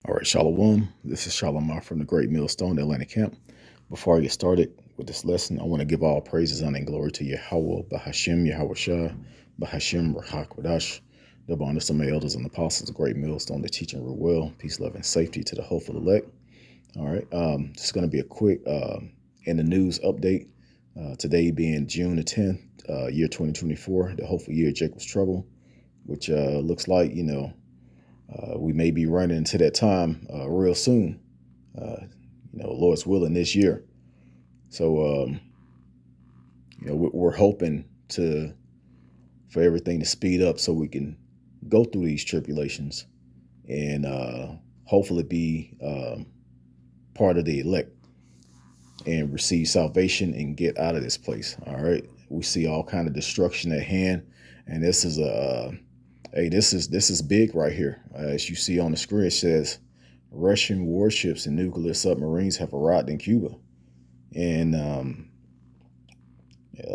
All right, Shalom. This is Shalom from the Great Millstone, the Atlantic Camp. Before I get started with this lesson, I want to give all praises, honor, and glory to Yahweh, Bahashim, Yahweh Shah, Bahashim, Rahakwadash, the bonus of my elders and apostles, the Great Millstone, the teaching real well, peace, love, and safety to the hopeful elect. All right, this is going to be a quick in the news update. Today being June the 10th, year 2024, the hopeful year of Jacob's trouble, which looks like, we may be running into that time real soon, Lord's willing this year. So, we're hoping for everything to speed up so we can go through these tribulations and hopefully be part of the elect and receive salvation and get out of this place. All right. We see all kind of destruction at hand. And this is this is big right here. As you see on the screen, it says Russian warships and nuclear submarines have arrived in Cuba. And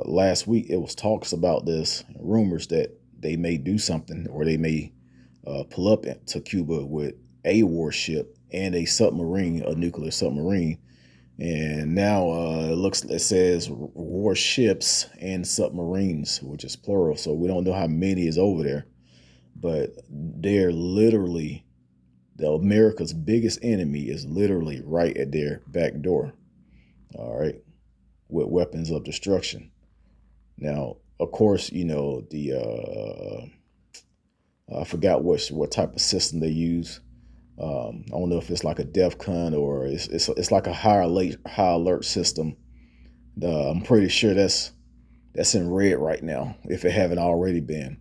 last week it was talks about this, rumors that they may do something, or they may pull up to Cuba with a warship and a submarine, a nuclear submarine. And now it says warships and submarines, which is plural. So we don't know how many is over there, but they're literally, America's biggest enemy is literally right at their back door. All right, with weapons of destruction. Now, of course, I forgot what type of system they use. I don't know if it's like a DEFCON or it's like a high alert system. I'm pretty sure that's in red right now, if it haven't already been.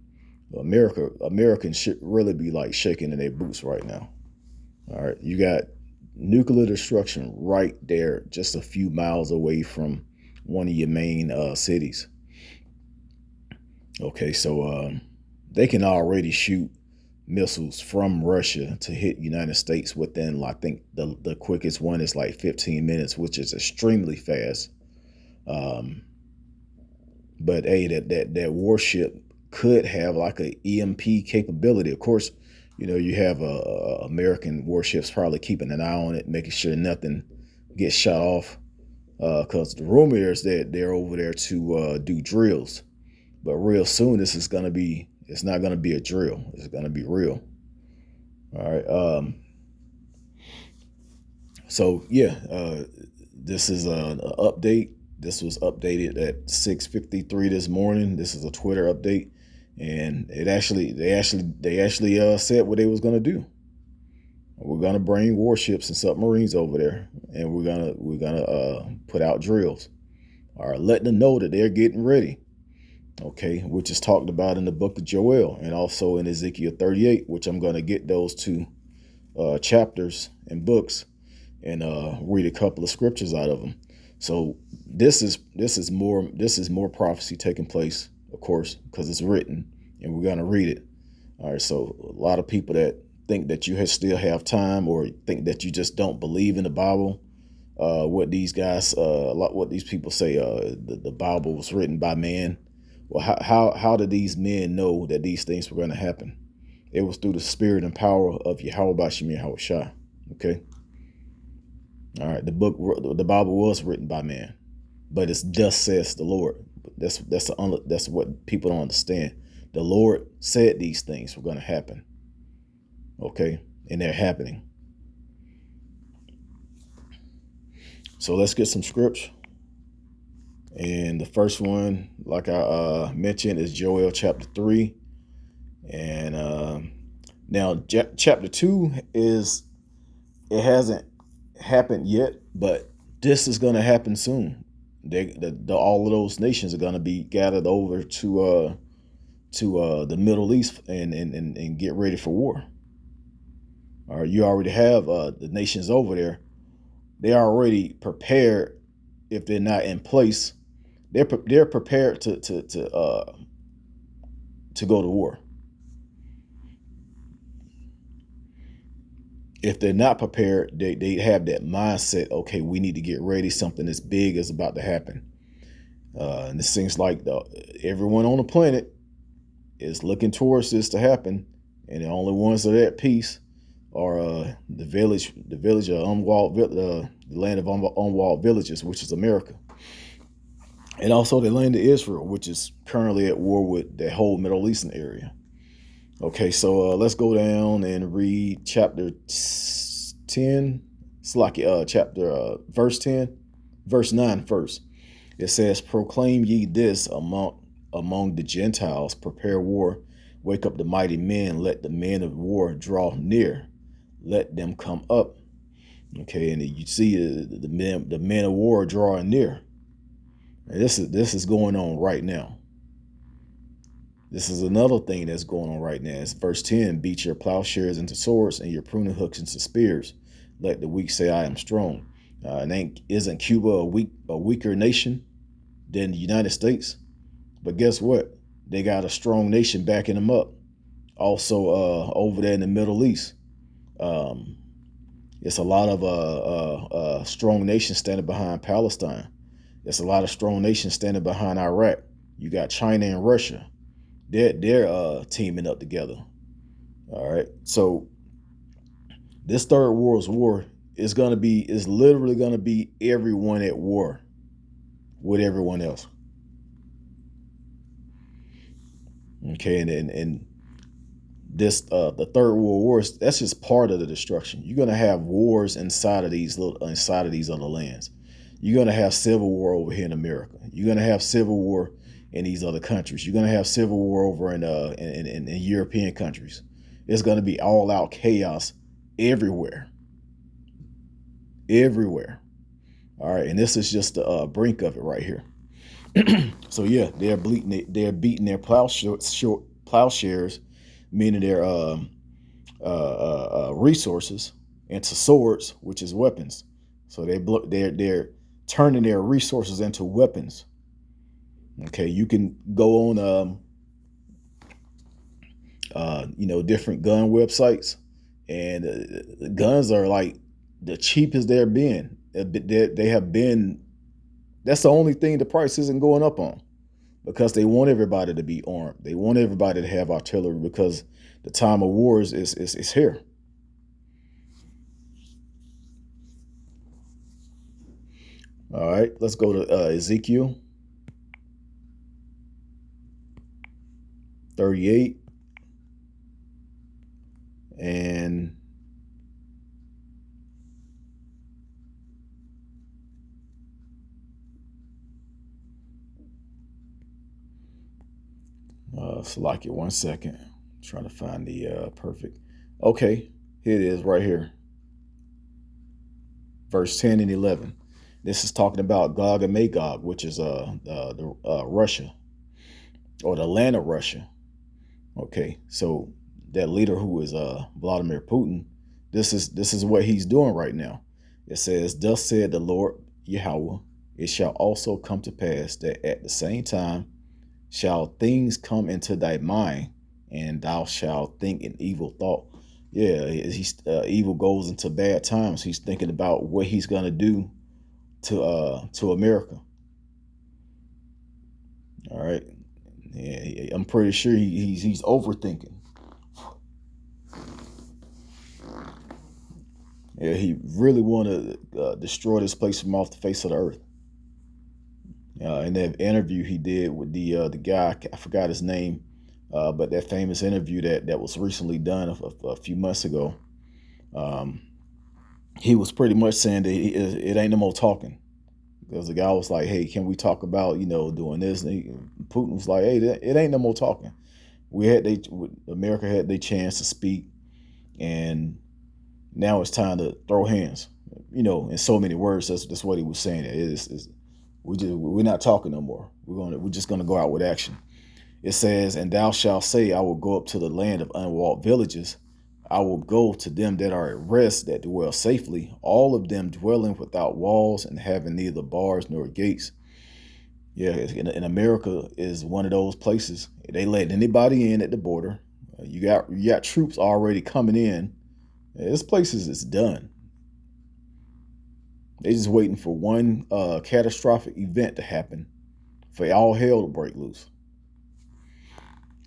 Americans should really be like shaking in their boots right now. All right, you got nuclear destruction right there, just a few miles away from one of your main cities. Okay, so they can already shoot missiles from Russia to hit United States within, I think the quickest one is like 15 minutes, which is extremely fast. But hey, that warship could have like a EMP capability. Of course, you have American warships probably keeping an eye on it, making sure nothing gets shot off. Because the rumor is that they're over there to do drills. But real soon, it's not going to be a drill. It's going to be real. All right. So, yeah, this is an update. This was updated at 6:53 this morning. This is a Twitter update. And they actually said what they was going to do. We're going to bring warships and submarines over there, and we're going to put out drills. All right, letting them know that they're getting ready. Okay, which is talked about in the book of Joel and also in Ezekiel 38, which I'm going to get those two chapters and books and read a couple of scriptures out of them. So this is more prophecy taking place, of course, because it's written, and we're going to read it. All right, so a lot of people that think that you still have time, or think that you just don't believe in the Bible, what these guys, what these people say, the Bible was written by man. Well, how did these men know that these things were going to happen? It was through the spirit and power of Yahweh Bashim Yahweh Shah. Okay. All right. The Bible was written by man, but it's thus says the Lord. That's what people don't understand. The Lord said these things were going to happen. Okay, and they're happening. So let's get some scripts. And the first one, like I mentioned, is Joel chapter 3. And now chapter 2 it hasn't happened yet, but this is going to happen soon. All of those nations are going to be gathered over to the Middle East and get ready for war. All right, you already have the nations over there. They're already prepared. If they're not in place, they're prepared to go to war. If they're not prepared, they have that mindset. Okay, we need to get ready. Something as big is about to happen. And it seems like everyone on the planet is looking towards this to happen, and the only ones that are at peace or the village of the land of unwalled villages, which is America, and also the land of Israel, which is currently at war with the whole Middle Eastern area. Okay, so let's go down and read chapter 10. It's like verse 10, verse 9 first. It says, "Proclaim ye this among the Gentiles, prepare war, wake up the mighty men, let the men of war draw near, let them come up." Okay, and you see the men of war drawing near. And this is going on right now. This is another thing that's going on right now. It's verse 10, "Beat your plowshares into swords and your pruning hooks into spears. Let the weak say, I am strong." And isn't Cuba a weaker nation than the United States? But guess what? They got a strong nation backing them up. Also, over there in the Middle East, it's a lot of strong nations standing behind Palestine. It's a lot of strong nations standing behind Iraq. You got China and Russia. They're teaming up together. All right. So this third world war is literally gonna be everyone at war with everyone else. Okay, and this the third world war, that's just part of the destruction. You're gonna have wars inside of these other lands. You're gonna have civil war over here in America. You're gonna have civil war in these other countries. You're gonna have civil war over in European countries. It's gonna be all out chaos everywhere. Everywhere. All right, and this is just the brink of it right here. So yeah, they're beating their plowshares, meaning their resources, into swords, which is weapons. So they're turning their resources into weapons. Okay, you can go on different gun websites, and guns are like the cheapest they're been. They have been. That's the only thing the price isn't going up on, because they want everybody to be armed. They want everybody to have artillery, because the time of wars is here. All right, let's go to Ezekiel 38 and select it 1 second. I'm trying to find the perfect. Okay, here it is right here. Verse 10 and 11. This is talking about Gog and Magog, which is Russia, or the land of Russia. Okay, so that leader, who is Vladimir Putin, this is what he's doing right now. It says, "Thus said the Lord Yahweh, it shall also come to pass that at the same time shall things come into thy mind, and thou shalt think an evil thought." Yeah, evil goes into bad times. He's thinking about what he's gonna do to America. All right, yeah, I'm pretty sure he's overthinking. Yeah, he really want to destroy this place from off the face of the earth. In that interview he did with the guy, I forgot his name, but that famous interview that was recently done a few months ago, he was pretty much saying that it ain't no more talking, because the guy was like, "Hey, can we talk about doing this?" And Putin was like, "Hey, it ain't no more talking. America had their chance to speak, and now it's time to throw hands." In so many words, that's what he was saying. We're not talking no more. We're just gonna go out with action. It says, "And thou shalt say, I will go up to the land of unwalled villages. I will go to them that are at rest, that dwell safely, all of them dwelling without walls and having neither bars nor gates." Yeah, in America is one of those places. They let anybody in at the border. You got troops already coming in. This place is done. They're just waiting for one catastrophic event to happen for all hell to break loose.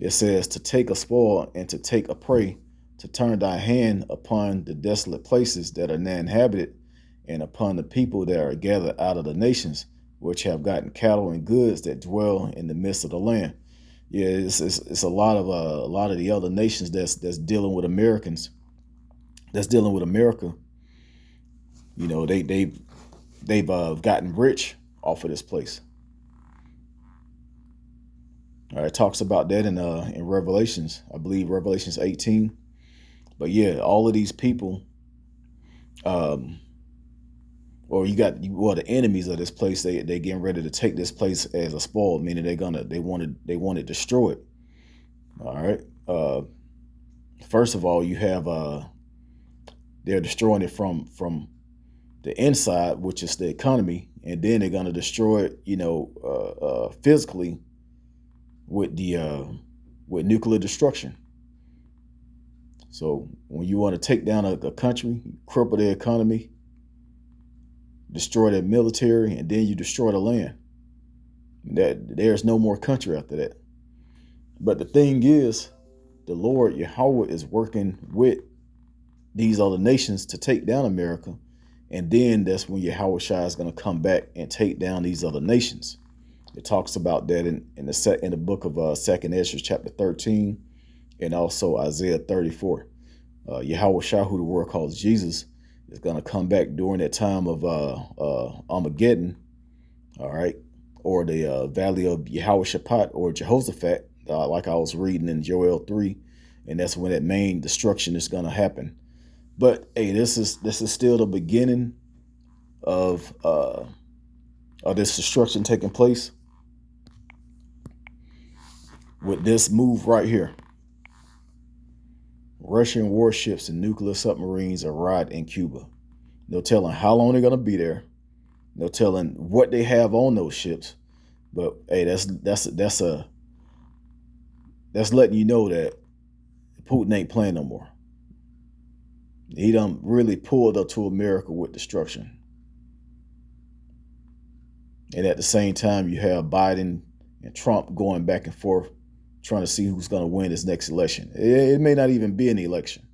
It says, "To take a spoil and to take a prey, to turn thy hand upon the desolate places that are now inhabited, and upon the people that are gathered out of the nations, which have gotten cattle and goods that dwell in the midst of the land. Yeah, it's a lot of the other nations that's dealing with Americans, that's dealing with America. You know, they've gotten rich off of this place. All right, it talks about that in Revelations, I believe Revelations 18. But yeah, all of these people, or the enemies of this place, they getting ready to take this place as a spoil, meaning they want to destroy it. All right. First of all, you have they're destroying it from the inside, which is the economy, and then they're gonna destroy it, physically with nuclear destruction. So when you want to take down a country, cripple their economy, destroy their military, and then you destroy the land, there's no more country after that. But the thing is, the Lord Yahweh is working with these other nations to take down America, and then that's when Yahweh Shai is going to come back and take down these other nations. It talks about that in the book of 2 Ezra chapter 13, and also Isaiah 34. Yahweh Shai, who the world calls Jesus, is going to come back during that time of Armageddon, all right, or the valley of Jehoshaphat or Jehoshaphat, like I was reading in Joel 3, and that's when that main destruction is going to happen. But hey, this is still the beginning of this destruction taking place with this move right here. Russian warships and nuclear submarines arrived in Cuba. No telling how long they're going to be there. No telling what they have on those ships. But hey, that's letting you know that Putin ain't playing no more. He done really pulled up to America with destruction. And at the same time, you have Biden and Trump going back and forth, trying to see who's going to win this next election. It may not even be an election.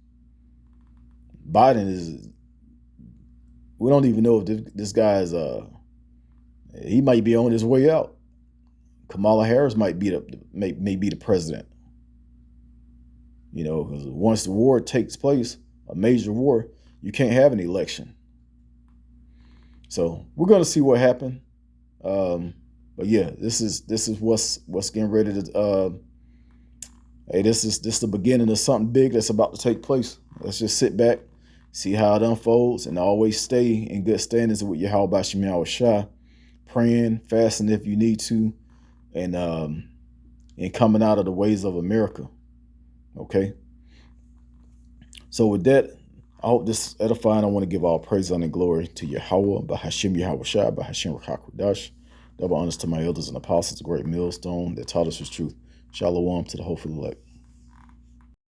We don't even know if this guy is, he might be on his way out. Kamala Harris may be the president. You know, because once the war takes place, a major war, you can't have an election. So we're going to see what happens. But yeah, this is what's getting ready to. Hey, this is the beginning of something big that's about to take place. Let's just sit back, see how it unfolds, and always stay in good standings with Yahweh Bashim Yahweh Shai, praying, fasting if you need to, and coming out of the ways of America. Okay. So with that, I hope this is edifying. I want to give all praise, honor, and glory to Yahweh, Bahashim Yahweh Shai, Bahashim Rakakwadash. Double honors to my elders and apostles, a great millstone that taught us his truth. Shalom to the hopeful elect.